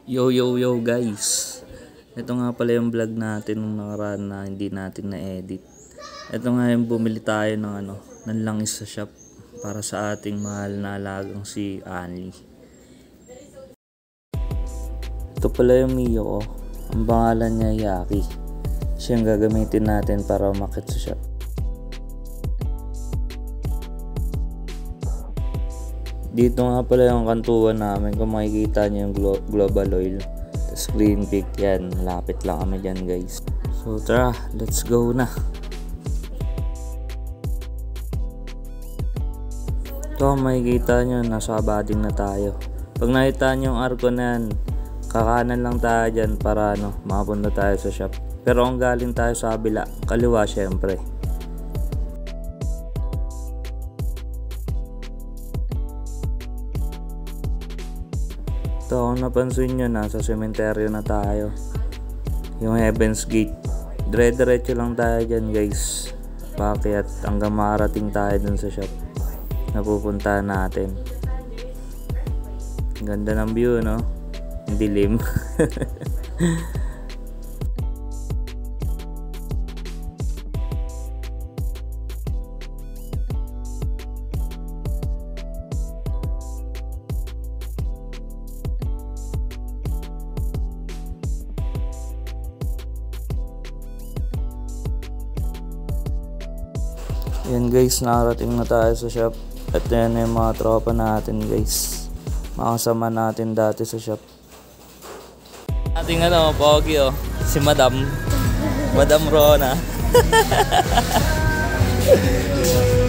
Yo yo yo guys, ito nga pala yung vlog natin nung nakaraan na hindi natin na-edit. Ito nga yung bumili tayo ng langis sa shop para sa ating mahal na alagang si Anli. Ito pala yung Mio ko, ang pangalan niya Yaki. Siya yung gagamitin natin para umakit sa shop. Dito nga pala yung kantuan namin, kung makikita nyo yung Global Oil. Tapos Green Peak yan, malapit lang kami dyan guys. So tara, let's go na. Ito makikita nyo, nasa abading na tayo. Pag nakita nyo yung arko na yan, kakanan lang tayo dyan para makapunta tayo sa shop. Pero kung galing tayo sa kabila, kaliwa syempre. Ito, kung napansin nyo, nasa sementeryo na tayo. Yung Heaven's Gate. Dire-diretso lang tayo dyan guys. Pakyat hanggang makarating tayo dun sa shop na pupuntahan natin. Ganda ng view, no? Ang dilim. Yan guys, nakarating na tayo sa shop. At yan yung mga tropa natin guys, mga kasama natin dati sa shop. Ating pogi si Madam Rona.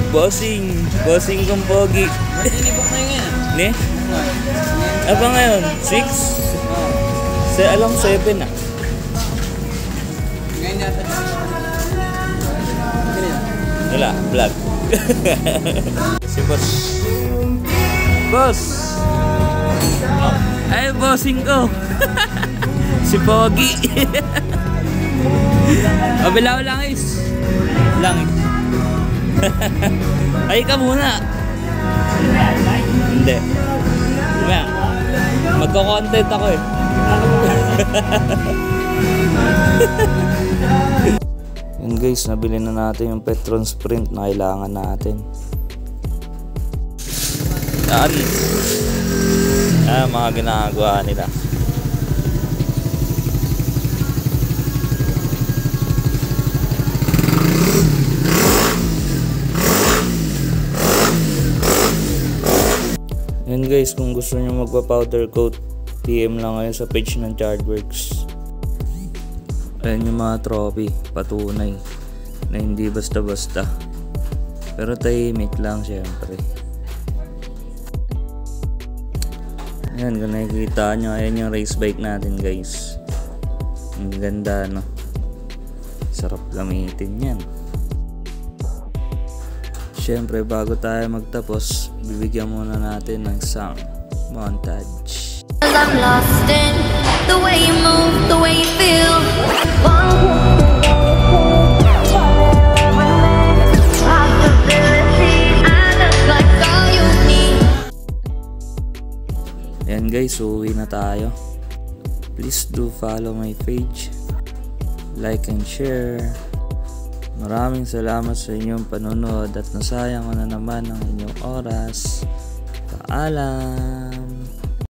Bossing kong pogi. Inibok na yun. Ne? Apa ngayon? 6? Alam 7 ah. Ngayon yata. Wala, vlog. Si Boss. Ay, bossing ko. Si Pogi. Bilaw langis. Ay ka muna. Hindi. Magko-content ako eh. Yun guys, nabili na natin yung Petron Sprint na kailangan natin. Yan. Mga ginagawa nila. Yan guys, kung gusto nyo magpa-powder coat, PM lang kayo sa page ng Chargeworks. Ayan yung mga trophy, patunay na hindi basta-basta, pero tahimik lang syempre. Ayan, kung nakikita nyo, ayan yung race bike natin guys. Ang ganda, no? Sarap gamitin yan. Syempre, bago tayo magtapos, bibigyan muna natin ng isang montage. I'm lost in the way you move, the way you feel. Ayan guys, uuwi na tayo. Please do follow my page, like and share. Maraming salamat sa inyong panonood at nasayang ko na naman ang inyong oras. Paalam!